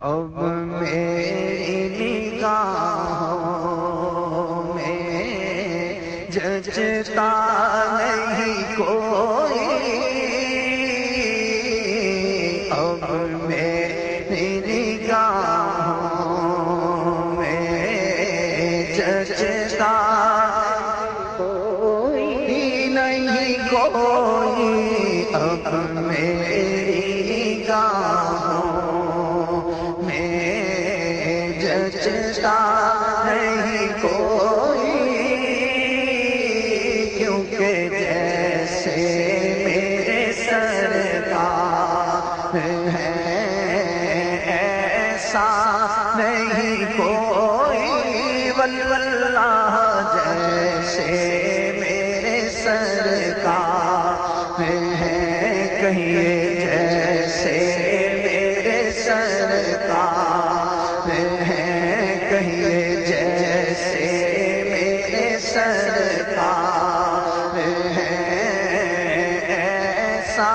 اب میری نگاہوں میں جچتا نہیں کوئی، اب میری نگاہوں میں جچتا کوئی نہیں کوئی، اب میری نگاہوں میں جچتا نہیں کوئی، کیونکہ جیسے میرے سرکار ہے ایسا نہیں کوئی، واللہ جیسے میرے سرکار ہے، کہیے جیسے میرے سرکار ہے، کہیے جیسے میرے سرکار ہے ایسا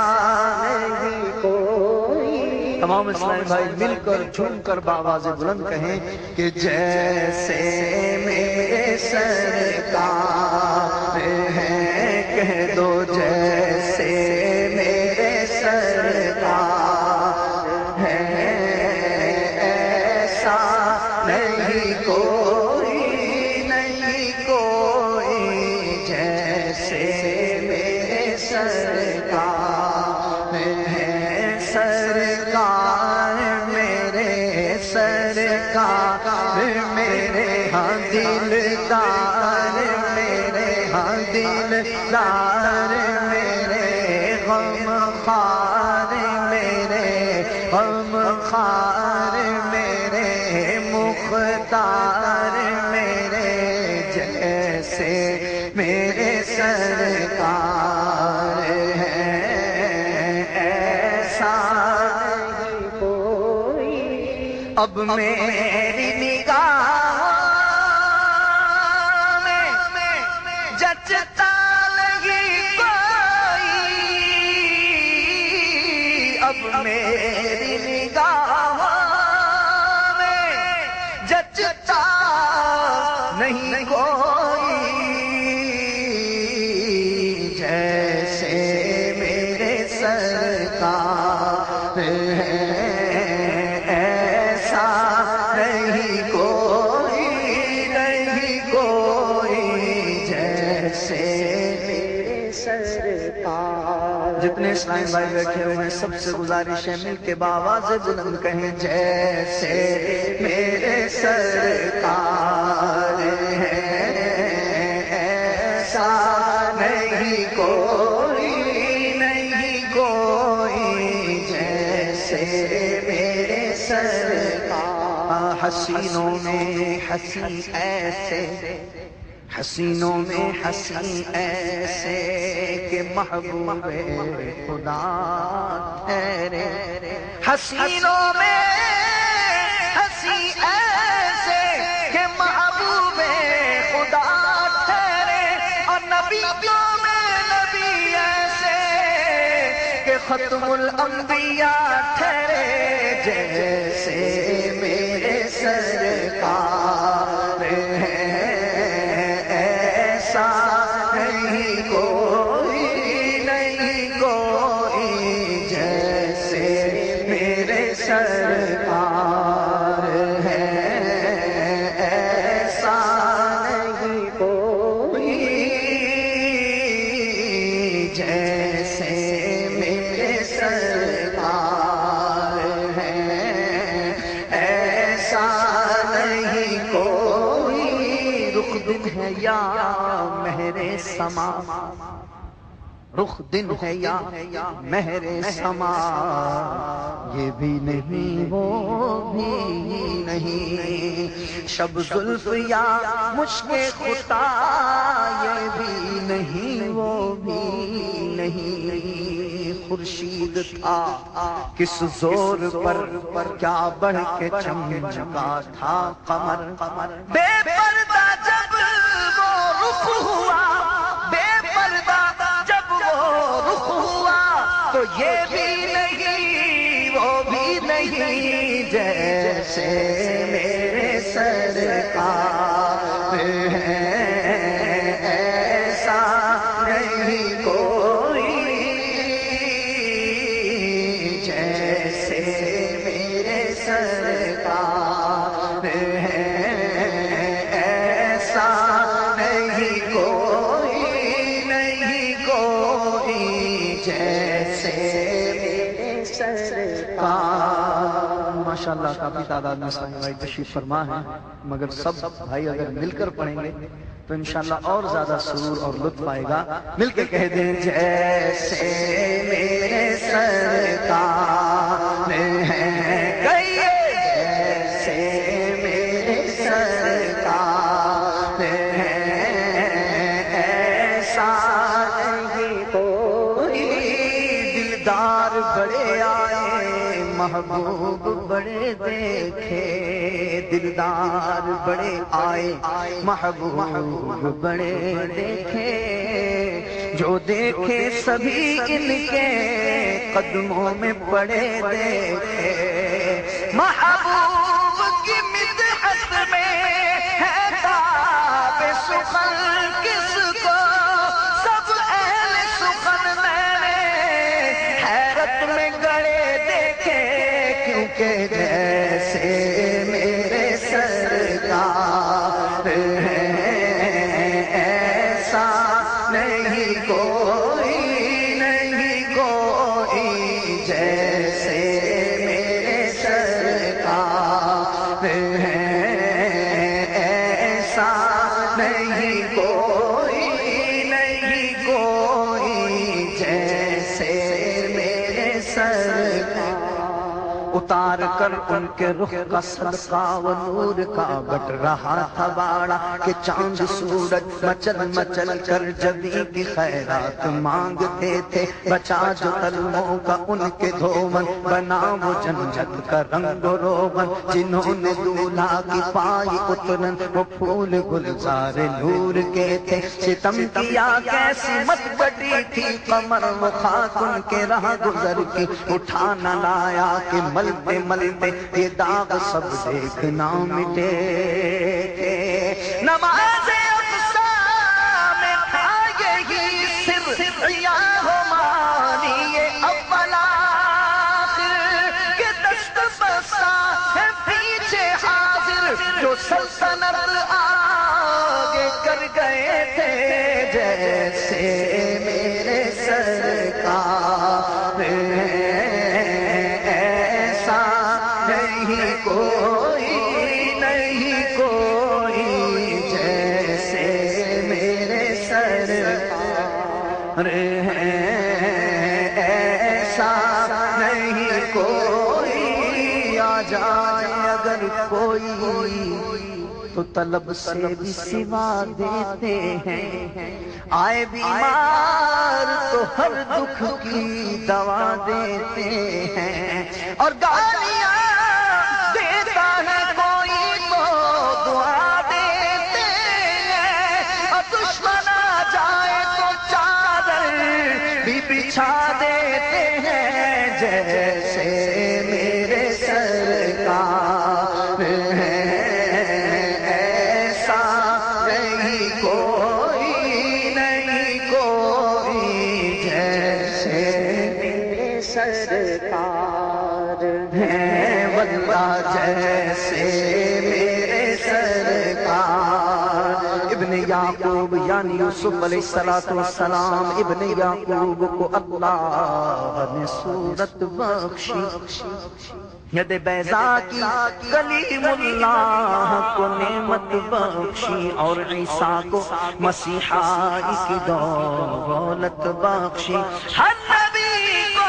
نہیں کوئی۔ تمام اسلامی بھائی مل کر جھوم کر بآواز بلند کہیں کہ جیسے میرے سرکار ہے، کہہ دو جیسے میرے سرکار ہے ایسا نہیں کوئی، نہیں کوئی جیسے میرے سرکار ہے، سرکار میرے سرکار میرے ہاں دلدار، میرے ہاں دلدار، میرے غم خوار، میرے غم خوار، میرے مختار، میرے جیسے میرے سرکار ہے ایسا نہیں کوئی، اب میری نگاہ میں جچتا نہیں کوئی، اب میری نگاہ میں جچتا نہیں کوئی، جیسے میرے سرکار ہے ایسا نہیں کوئی، نہیں کوئی جیسے میرے سرکار۔ جتنے اسلامی بھائی بیٹھے ہوئے ہیں سب سے گزارش ہے مل کے بآواز بلند کہیں جیسے میرے سرکار ہے ایسا نہیں کوئی، نہیں کوئی جیسے میرے سرکار۔ حسینوں میں حسین ایسے، حسینوں میں حسین ایسے کہ محبوب خدا ٹھہرے، حسینوں میں حسین ایسے کہ محبوب خدا ٹھہرے، اور نبیوں میں نبی ایسے کہ ختم الانبیاء ٹھہرے، جیسے میرے سرکار ہے ایسا نہیں کوئی، نہیں کوئی جیسے میرے سرکار ہے ایسا نہیں کوئی، جیسے میرے سرکار ہے ایسا نہیں کوئی۔ رخ دن ہے یا مہر سما، رخ دن ہے یا مہر سما، یہ بھی نہیں وہ بھی نہیں، شب زلف یا مشک خطا، یہ بھی نہیں وہ بھی نہیں، خورشید تھا کس زور پر کیا بڑھ کے چمکا تھا قمر، بے پردہ جب وہ رخ ہوا، بے پردہ جب وہ رخ ہوا، تو یہ بھی نہیں وہ بھی نہیں، نہیں جیسے میرے سرکار ہیں، ایسا نہیں کوئی جیسے میرے سرکار ہیں، ایسا نہیں کوئی جیسے میرے سرکار۔ ماشاءاللہ کافی تعداد میں سامنے بھائی تشریف فرما ہے، مگر سب بھائی اگر مل کر پڑھیں گے تو انشاءاللہ اور زیادہ سرور اور لطف آئے گا۔ مل کے کہہ دیں جیسے میرے سرکار ہیں، کہیے جیسے میرے سرکار ہیں، ایسا نہیں کوئی۔ دلدار بڑے آئے محبوب بڑے دیکھے، دلدار بڑے آئے محبوب بڑے دیکھے، جو دیکھے سبھی ان کے قدموں میں پڑے دیکھے۔ محبوب کی مدحت میں ہے تاب سخن کس کو، سب اہل سخن میں نے حیرت میں گڑے دیکھے، کیونکہ جیسے میرے سرکار ہیں، ایسا نہیں کوئی جیسے میرے سرکار ہیں، ایسا نہیں کوئی جیسے میرے سرکار۔ اتار کر ان کے رخ کا صدقہ و نور کا بٹ رہا تھا باڑا، کہ چاند سورج مچل مچل کر جبی کی خیرات مانگتے تھے۔ بچا جو علموں کا ان کے دھومن، بنا وہ جنت کا رنگ و روغن، جنہوں نے دولہا کی پائی اترن، وہ پھول گلزار نور کے تھے۔ ستم کیا کیسی مت بٹی تھی قمر، وہ خاک ان کے راہ گزر کی اٹھا نہ لایا، کہ ملتے ملتے یہ داغ سب دیکھنا مٹے تھے۔ نماز اقصا میں تھا یہی سر، یا ہو مانی یہ اول آخر، کہ دست بستہ ہے پیچھے حاضر، جو سلطنت آگے کر گئے تھے، جیسے میرے سرکار ہیں، کوئی جیسے میرے سرکار ہیں، ایسا نہیں کوئی۔ آ جائے اگر کوئی تو طلب سے بھی سوا دیتے ہیں، آئے بیمار تو ہر دکھ کی دوا دیتے ہیں، اور گالیاں دیتا ہے کوئی تو دعا دیتے ہیں، اور دشمن آ جائے تو چادر بھی بچھا دیتے ہیں، جیسے میرے سرکار ہیں، ایسا نہیں کوئی جیسے میرے سرکار ہیں، واللہ جیسے میرے سرکار۔ ابن یعقوب یعنی یوسف علیہ السلام، ابن یعقوب کو اللہ نے صورت بخشی، ید بیضا کی کلیم اللہ کو نعمت بخشی، اور عیسیٰ کو مسیحائی کی دولت بخشی۔ ہر نبی کو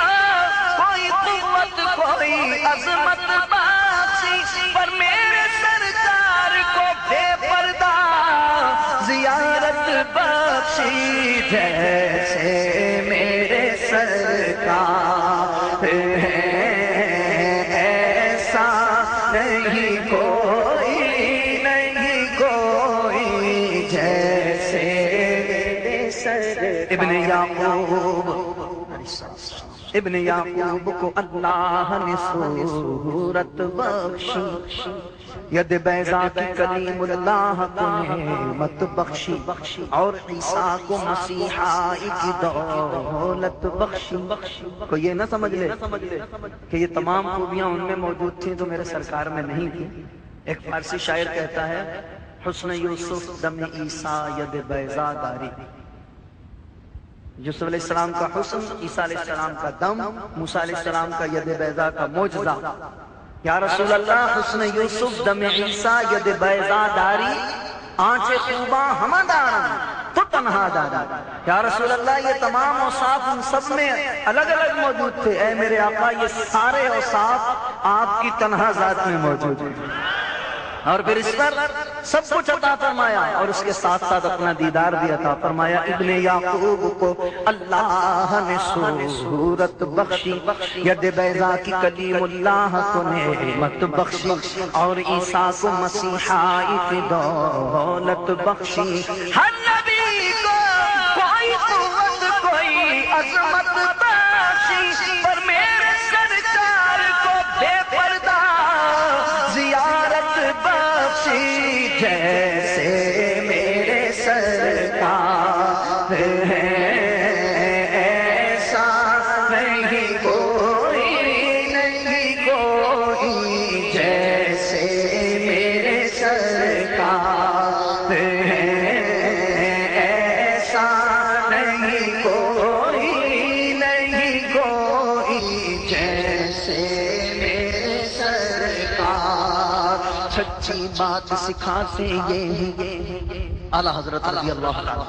کوئی قوت کوئی عظمت بخشی، پر میرے سرکار کو بے پردہ زیارت بخشی، جیسے میرے سرکار ہیں، ایسا نہیں کوئی جیسے میرے سرکار۔ ابن یعقوب ابن یعقوب کو اللہ نے صورت بخشی، ید بیضا کی کلیم اللہ کو نعمت بخشی، اور عیسیٰ کو مسیحائی کی دولت بخشی۔ کو یہ نہ سمجھ لے کہ یہ تمام خوبیاں ان میں موجود تھیں تو میرے سرکار میں نہیں تھی۔ ایک فارسی شاعر کہتا ہے حسن یوسف دم عیسیٰ ید بیضا داری، یوسف علیہ السلام کا حسن، عیسیٰ علیہ السلام کا دم، موسیٰ علیہ السلام کا ید بیضا کا معجزہ۔ یا رسول اللہ حسن یوسف دم عیسیٰ ید بیضا داری، آنچ خوباں ہمہ دارن تو تنہا داری۔ یا رسول اللہ یہ تمام اوصاف ان سب میں الگ الگ موجود تھے، اے میرے آقا یہ سارے اوصاف آپ کی تنہا ذات میں موجود ہیں، اور پھر اس پر سب کچھ عطا فرمایا، اور اس کے ساتھ ساتھ اپنا دیدار بھی عطا فرمایا۔ ابن یعقوب کو اللہ نے صورت بخشی، ید بیضا کی کلیم اللہ کو نعمت بخشی، اور عیسیٰ کو مسیحائی کی دولت بخشی۔ ہر نبی کو کوئی قوت کوئی عظمت بخشی، پر میرے سرکار کو بے پردہ زیارت بخشی، جیسے میرے سرکار ہے ایسا نہیں کوئی، نہیں کوئی، جیسے میرے سرکار ہے ایسا نہیں کوئی، نہیں کوئی، جیسے میرے سرکار۔ سچی بات سکھاتے یہ ہیں اعلیٰ حضرت رضی اللہ عنہ،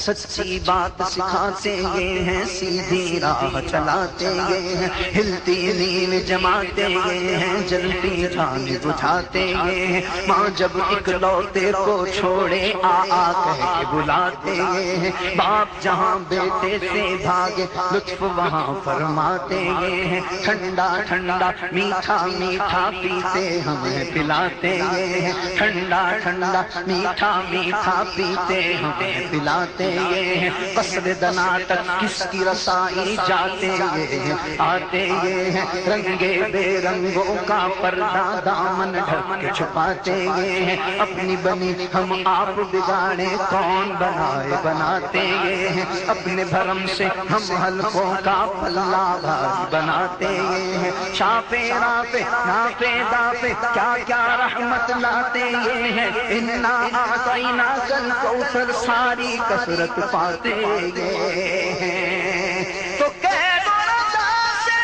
سچی بات سکھاتے یہ ہیں، سیدھی راہ چلاتے یہ ہیں، ہلتی نیل جماتے یہ ہیں، جلتی جان بجھاتے یہ ہیں، ماں جب اکلوتے کو چھوڑے آ آ کہہ کے بلاتے یہ ہیں، باپ جہاں بیٹے سے بھاگے لطف وہاں فرماتے یہ ہیں، ٹھنڈا ٹھنڈا میٹھا میٹھا پیتے ہمیں پلاتے یہ ہیں، ٹھنڈا ٹھنڈا میٹھا میٹھا پیتے ہمیں پلاتے یہ ہیں، قصر دنا تک کس کی رسائی جاتے یہ ہیں، آتے یہ ہیں، رنگے بے رنگوں کا پردہ دامن ڈھک کے چھپاتے یہ ہیں، اپنی بنی ہم آپ بگاڑے کون بنائے بناتے یہ ہیں، اپنے بھرم سے ہم حلقوں کا پلہ بھاری بناتے یہ ہیں، شاپے راپے ناپے داپے کیا کیا رحمت لاتے یہ ہیں، انا اعطینا کل کوثر ساری کثرت پاتے یہ ہیں۔ تو کہہ دو رضا سے،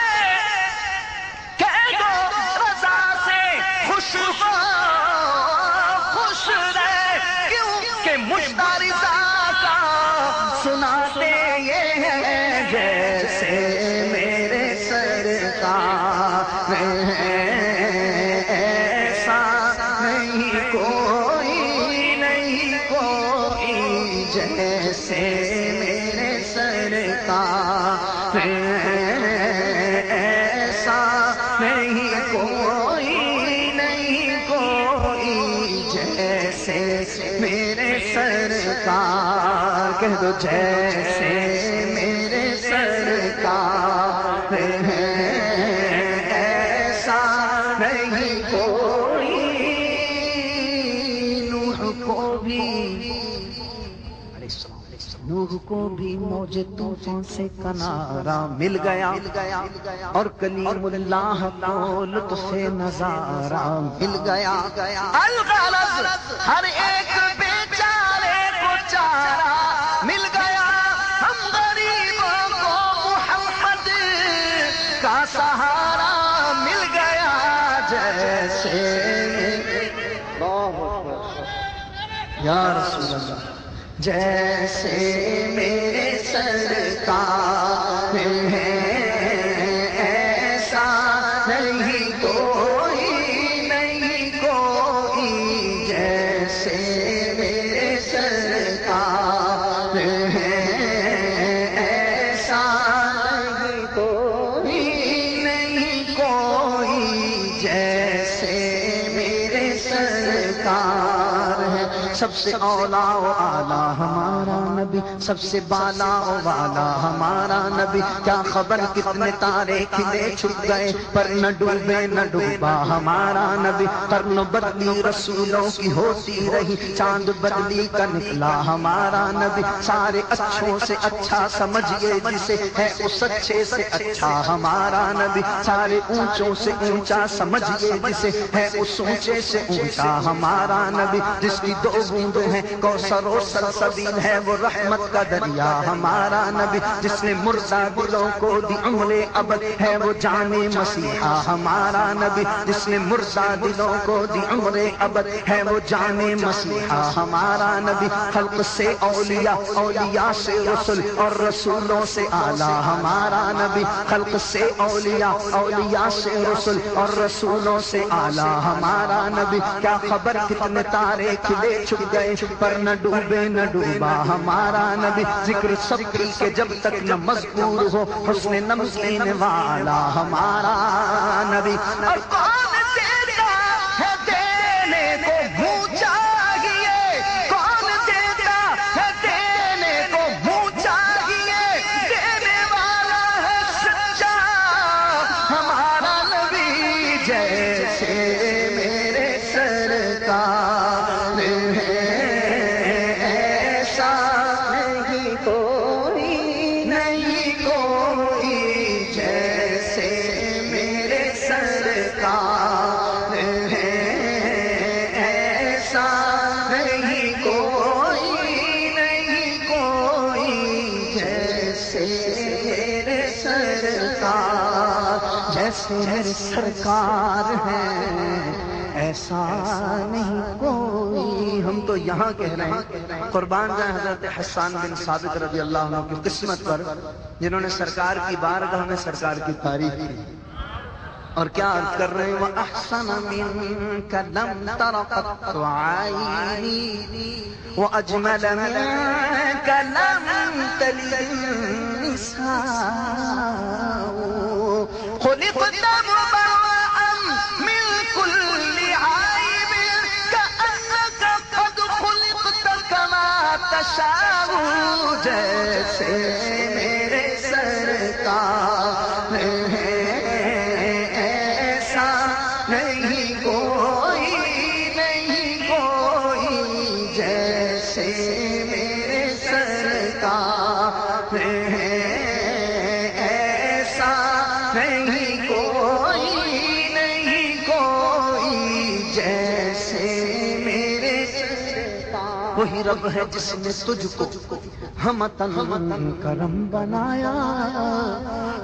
کہہ دو رضا سے خوش ہو خوش رہ، کیوں کہ مجھتا رضا کا سناتے یہ ہیں، جیسے میرے سرکار ہیں ایسا نہیں کوئی، نہیں کوئی، جیسے میرے سرکار ایسا نہیں کوئی، نہیں کوئی، جیسے میرے سرکار۔ کہہ دو جیسے میرے سرکار ایسا نہیں کوئی۔ نوح کو بھی موج طوفان سے کنارہ مل گیا، اور کلیم اللہ کو لطف نظارہ مل گیا۔ الغرض ہر ایک بیچارے کو چارہ مل گیا، ہم غریبوں کو محمد کا سہارا مل گیا، جیسے یا رسول اللہ جیسے میرے سرکار ہیں ایسا نہیں کوئی، نہیں کوئی، جیسے میرے سرکار ہیں ایسا نہیں کوئی، نہیں کوئی، جیسے میرے سرکار ہیں۔ سب سے اولا و اعلیٰ ہمارا نبی، سب سے بالا و والا ہمارا نبی، کیا خبر کتنے تارے کھلے چھپ گئے پر نہ ڈوبے نہ ڈوبا ہمارا نبی، قرن بدلی رسولوں کی ہوتی رہی، چاند بدلی کا نکلا ہمارا نبی، سارے اچھوں سے اچھا سمجھئے جسے ہے اس اچھے سے اچھا ہمارا نبی، سارے اونچوں سے اونچا سمجھئے جسے ہے اس اونچے سے اونچا ہمارا نبی، جس کی دو بوند ہیں کوثر و سلسبیل ہے وہ رحمت کا دریا ہمارا نبی، جس نے مردہ دلوں کو دی عمر ابد ہے وہ جان مسیحا ہمارا نبی، جس نے مردہ دلوں کو دی عمر ابد ہے وہ جان مسیحا ہمارا نبی، خلق سے اولیاء، اولیاء سے رسول اور رسولوں سے اعلیٰ ہمارا نبی، خلق سے اولیاء، اولیاء سے رسول اور رسولوں سے اعلیٰ ہمارا نبی، کیا خبر کتنے تارے کھلے چھپ گئے پر نہ ڈوبے نہ ڈوبا ہمارا نبی، ذکر سب کی کہ جب تک نہ مذکور ہو حسن نمکین والا ہمارا نبی، اور کون دیتا ہے دینے کو منہ چاہیے، کون دیتا ہے دینے کو منہ چاہیے، دینے والا ہے سچا ہمارا نبی، جیسے میرے سرکار ہے ایسا نہیں کوئی، نہیں کوئی جیسے میرے سرکار ہے ایسا نہیں کوئی، نہیں کوئی جیسے میرے سرکار، جیسے میرے سرکار ہیں ایسا نہیں کوئی۔ ہم تو یہاں کہہ رہے ہیں قربان جائیں حضرت حسان بن ثابت رضی اللہ عنہ کی قسمت پر، جنہوں نے سرکار کی بارگاہ میں سرکار کی تعریف کی، اور کیا عرض کر رہے ہیں وَأَحْسَنَ مِنْكَ لَمْ تَرَ قَطُّ عَيْنِي وَأَجْمَلَ مِنْكَ لَمْ تَلِدِ النِّسَاءُ خُلِقْتَ مُبَرَّأً مِنْ كُلِّ عَيْبٍ كَأَنَّكَ قَدْ خُلِقْتَ كَمَا تَشَاءُ، جیسے میرے سرکار ہیں ایسا نہیں کوئی، نہیں کوئی جیسے میرے سرکار ہیں ایسا نہیں کوئی، نہیں کوئی جیسے میرے سرکار، وہی رب ہے جس نے تجھ کو ہمتن کرم بنایا،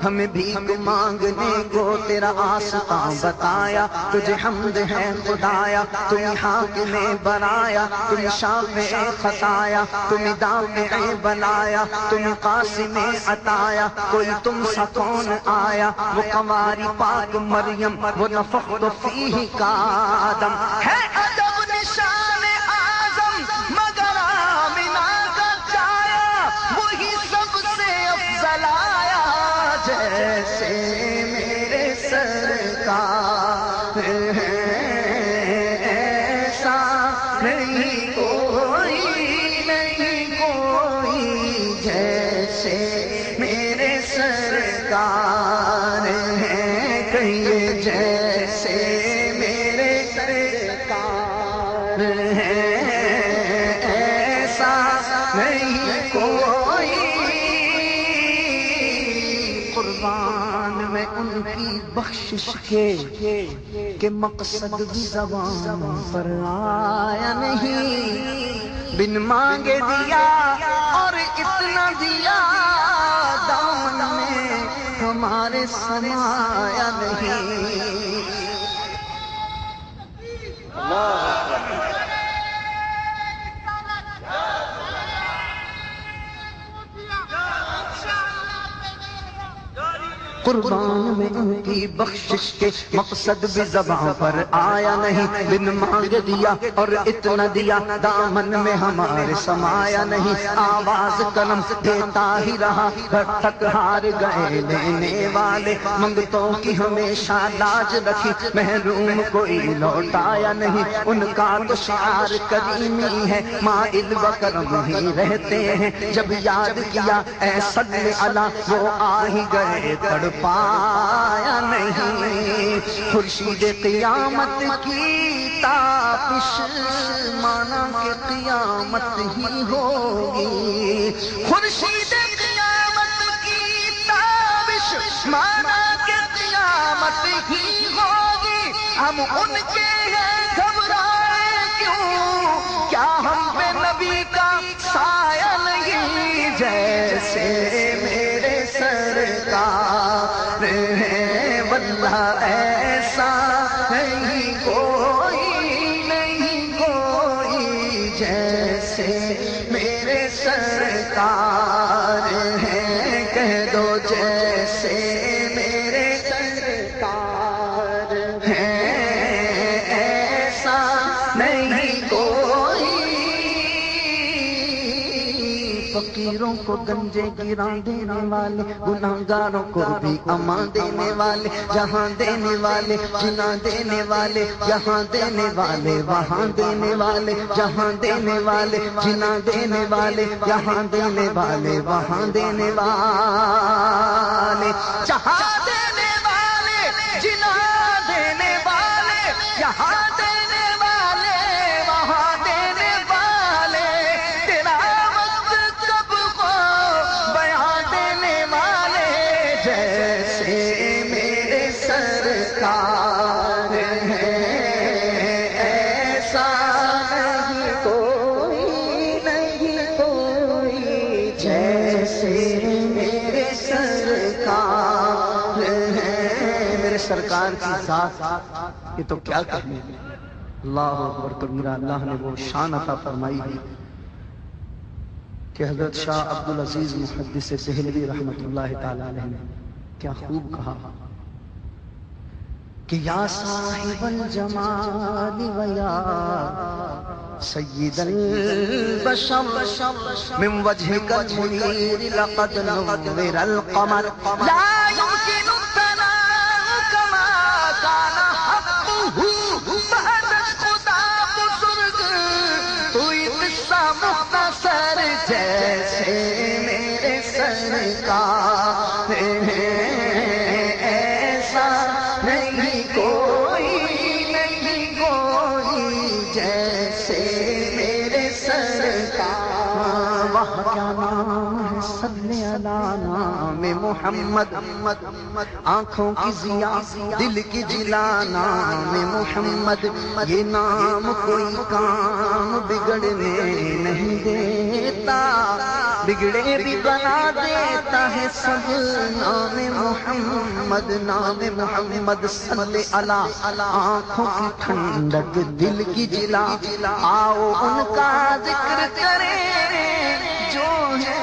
ہمیں بھیک مانگنے کو تیرا آستاں بتایا، تجھے حمد ہے خدایا، تمہیں حاکم بنایا، تمہیں شافع خطایا، تمہیں دافع بنایا، تمہیں قاسم عطایا، کوئی تم سا کون آیا، وہ قماری پاک مریم، وہ نفخت فیہ کا آدم ہے، ادب نشان اعظم مگر آمنہ کا چایا، وہی سب سے افضل آیا، جیسے میرے سرکار ہیں ایسا نہیں کوئی، نہیں کوئی جیسے میرے سرکار ہیں، کہیے جیسے میرے سرکار ہیں ایسا نہیں کوئی، قربان میں ان کی بخشش کے کہ مقصد بھی زبان پر آیا نہیں، بن مانگے دیا اور اتنا دیا، دامن میں ہمارے سمایا نہیں، قربان میں ان کی بخشش کے مقصد بھی زبان پر آیا نہیں، بن مانگ دیا اور اتنا دیا، دامن میں ہمارے سمایا نہیں، آواز قلم دیتا ہی رہا، گھر تک ہار گئے لینے والے، منگتوں کی ہمیشہ لاج رکھی، محروم کوئی لوٹایا نہیں، ان کا تو شعار کریمی ہے، مائل و کرم ہی رہتے ہیں، جب یاد کیا اے صلی علی وہ آ ہی گئے تڑپایا نہیں، خورشید قیامت کی تابش مانا کہ قیامت ہی ہوگی، خورشید قیامت کی تابش مانا کہ قیامت ہی ہوگی، ہم ان کے ہیں گھبرائے کیوں، کیا ہم پہ نبی کا سایہ نہیں، جیسے میرے سرکار ہیں واللہ ایسا نہیں کوئی، نہیں کوئی جیسے میرے سرکار ہیں، کہہ دو جیسے میرے سرکار ہیں ایسا نہیں کوئی، فقیروں کو گنجے گراں دینے والے، گناہگاروں کو بھی امان دینے والے، جہاں دینے والے جہاں دینے والے، یہاں دینے والے وہاں دینے والے، جہاں دینے والے جہاں دینے والے، یہاں دینے والے وہاں دینے والے، جہاں دینے والے جہاں دینے والے، یہاں دینے والے وہاں دینے والے، تیرا وقت کب ہو بیاں دینے والے، جیسے میرے سرکار ہیں ایسا نہیں کوئی، نہیں کوئی جیسے میرے سرکار ہیں، میرے سرکار کی ذات یہ تو کیا کہنے، اللہ اکبر کبیرہ، اللہ نے وہ شان عطا فرمائی ہے کہ حضرت شاہ عبدالعزیز محدث دہلوی رحمۃ اللہ تعالی علیہ نے کیا خوب کہا کہ یا صاحب الجمال ویا سید البشر من وجهك المنير لقد نور القمر لا يمكن الثناء كما كان حقه بعد خدا بزرگ، کوئی قصہ مختصر جیسے میرے سرکار ہیں ایسا نہیں کوئی، نہیں کوئی جیسے میرے سرکار، وہ کیا نام ہے صلی علی نام محمد، آنکھوں کی ضیا دل کی جلا نام محمد، یہ نام کوئی کام بگڑنے نہیں دیتا، بگڑے بھی بنا دیتا ہے سب، نام محمد، نام محمد صلی علی، آنکھوں کی ٹھنڈک دل کی جلا، آؤ ان کا ذکر کریں جو ہے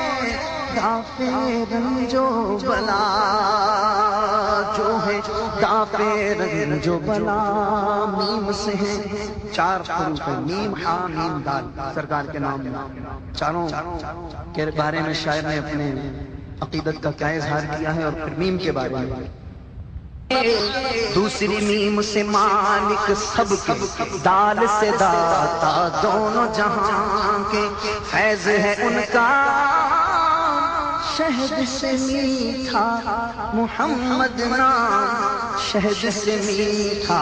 دافع رنج و بلا، جو ہے دافع رنج و بلا، میم سے ہیں 4 حروف ہیں، میم ہا میم دال، سرکار کے نام میں چاروں کے بارے میں شاعر نے اپنے عقیدت کا کیا اظہار کیا ہے، اور پھر میم کے بارے میں دوسری میم سے مالک سب کے، دال سے داتا دونوں جہاں کے، فیض ہے ان کا شہد سے میٹھا محمد نام، شہد سے میٹھا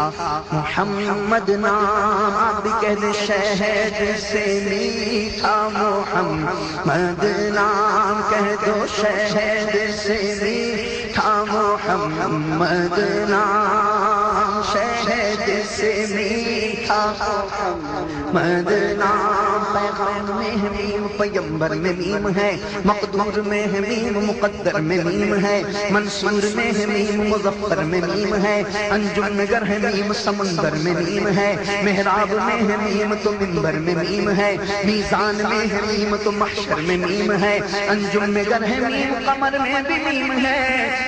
محمد نام، آپ بھی کہہ دیں شہد سے میٹھا محمد نام، کہہ دو شہد سے میٹھا محمد نام، شہد سے میٹھا محمد محمد نام، پیغام میں ہے میم، پیمبر میں میم ہے، مقدور میں ہے میم، مقدر میں میم ہے، منصور میں ہے میم، مظفر میں میم ہے، انجم میں گر ہے میم، سمندر میں میم ہے، محراب میں ہے میم تو منبر میں میم ہے، میزان میں ہے میم تو محشر میں میم ہے، انجم میں گر ہے میم، قمر میں بھی میم ہے،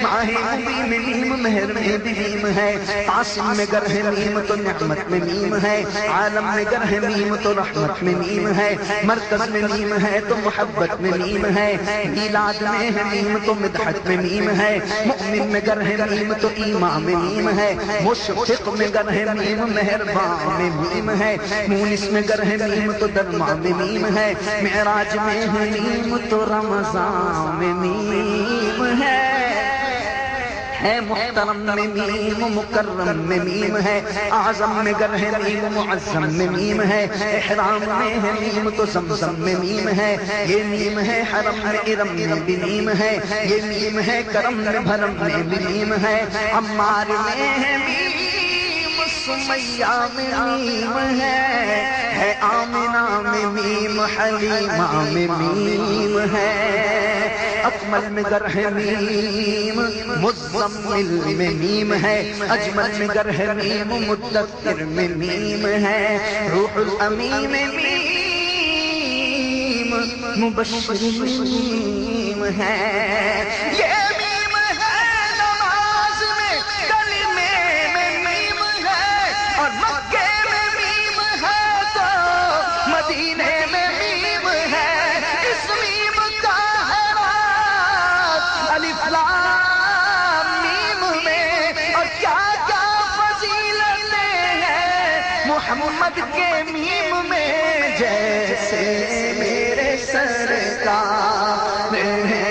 ماہ مبین میں میم، مہر میں بھی میم ہے، قاسم میں گر ہے میم تو نعمت میں میم ہے، عالم میں گر ہے میم تو رحمت میں میم ہے، مرکز میں میم ہے تو محبت میں میم ہے، میلاد میں ہے میم تو مدحت میں میم ہے، مؤمن میں گر ہے میم تو ایمان میں میم ہے، مشفق میں گر ہے میم، مہربان میں میم ہے، مونس میں گر ہے میم تو درما میں میم ہے، معراج میں ہے میم تو رمضان میں میم ہے، محترم میں میم، مکرم میں میم ہے، اعظم میں گر ہے میم، معظم میں میم ہے، احرام میں ہے میم تو زمزم میں میم ہے، یہ میم ہے حرم میں ارم میں بھی میم ہے، یہ میم ہے کرم میں بھرم میں بھی میم ہے، عمار میں ہے میم، سمیہ میں میم ہے آمنہ میں میم، حلیمہ میں میم ہے، اکمل میں گر ہے میم، مزمل میں میم ہے، اجمل میں گر ہے میم، مدثر میں میم ہے، روح الامین میں میم، مبشر میں میم ہے، یہ میم ہے نماز میں، کلمے میں میم ہے، اور مکے میں میم ہے تو مدینے میں میم ہے، اس میم کا ہے الف لام میم میں، اور کیا کیا فضیلتیں ہیں محمد کے میم میں، جیسے میرے سرکار ہے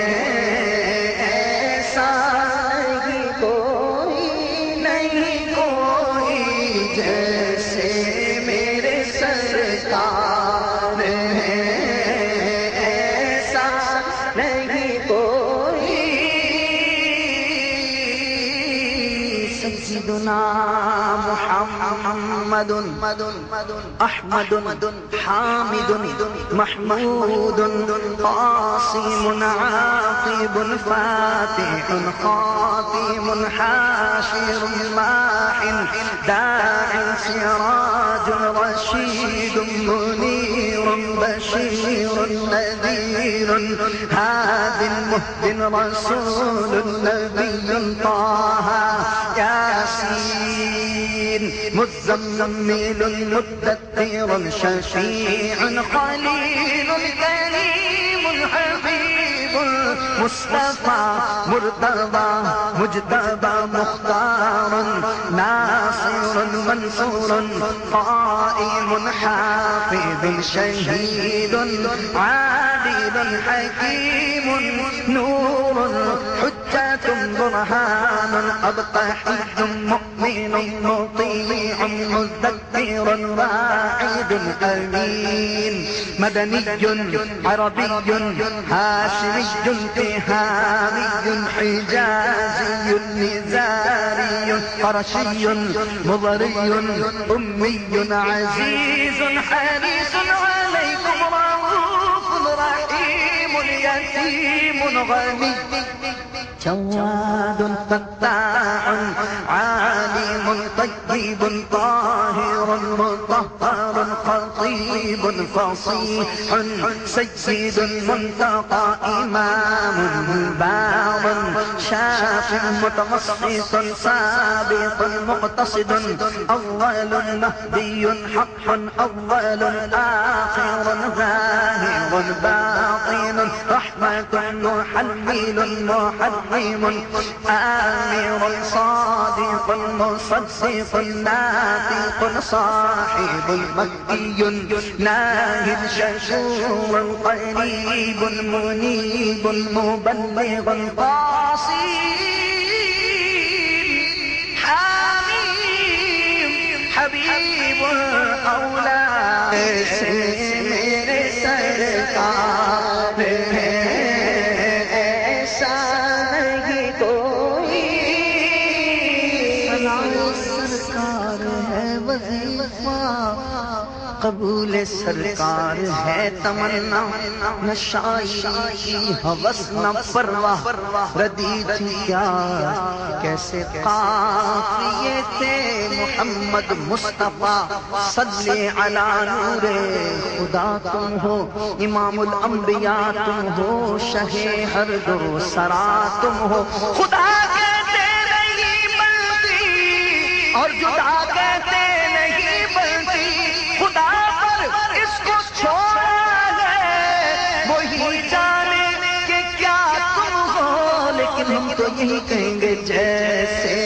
ایسا نہیں کوئی، نہیں کوئی، جیسے میرے سرکار ہے ایسا نہیں کوئی، سیدنا محمد احمد حامد محمود قاسم عاقب فاتح خاتم حاشر ماح داع سراج رشيد منير بشير نذير هاد مهد رسول نبي طه ياسين مزمل مدثر شفيع خليل كريم حبيب مصطفى مرتضى مجتبى مختار ناصر منصور قائم حافظ شهيد عادل حكيم نور حجة برهان أبطحي مؤمن مطيع مذكر واعد أمين مدني عربي هاشمي تهامي حجازي نزاري قرشي مضري أمي عزيز حريص عليكم رؤوف رحيم يتيم غني جواد فتاح عالم طيب طاهر مطهر خطيب فصيح سيد منتقى إمام بار شاف متوسط سابق مقتصد أول مهدي حق أول آخر ظاهر باطن رحمة محلل محرم آمر صادق مصدق ناطق صاحب مكي ناهد ششور قريب منيب مبلغ قاصد حميم حبيب أولاد میرے سرکار ہے ایسا نہیں کوئی، سرکار ہے وظیفہ قبول سرکار ہے تمنا، نہ شاعری کی ہوس نہ پرواہ، ردی تھی کیا کیسے قافیے تھے محمد مصطفیٰ، صلی علی نور خدا تم ہو، امام الانبیاء تم ہو، شہ ہر دو سرا تم ہو، خدا کہتے نہیں بنتی اور جدا کہتے نہیں بنتی، خدا پر اس کو چھوڑا ہے وہی جانے کہ کیا تم ہو، لیکن ہم تو یہی کہیں گے جیسے